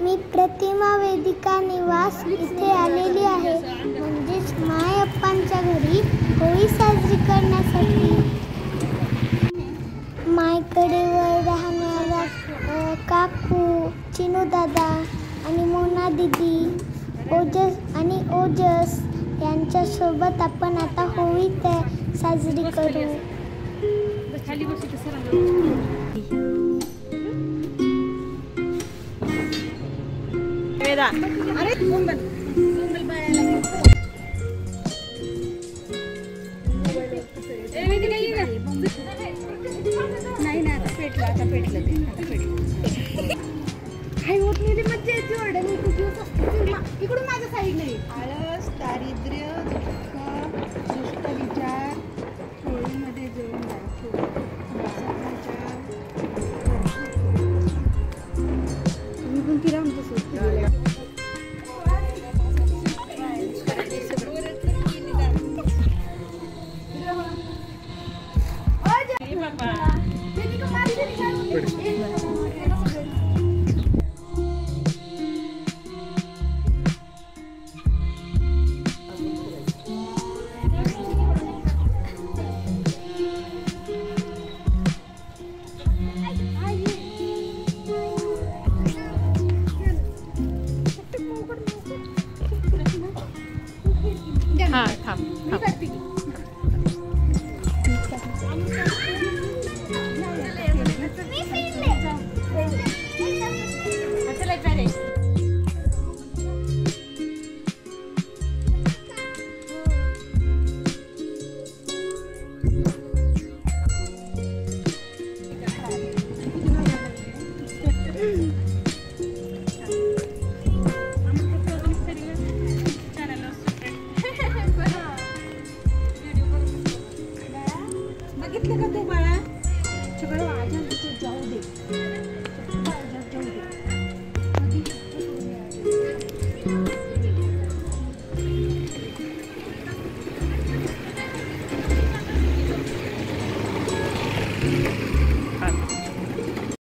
मी प्रतिमा वेदिका निवास इथे आलेली आहे, म्हणजेच मायप्पांच्या घरी होळी साजरी करण्यासाठी। मायकडेवर राहणारा काकू, चिनू दादा आणि मोना दीदी, ओजस यांच्यासोबत आपण आता होळी साजरी करू। नाही ना, आता पेटलं काही होत नाही रे, मज्जा येते ओरडायला। इकडून माझ्या साईडने आळस, दारिद्र्य, दुःख, दुष्ट विचार होळीमध्ये जळून जायचे। तुम्ही पण किरा म्हणतो बघितलं का तू बाळा? सगळं आजा जाऊ दे, जाऊ दे।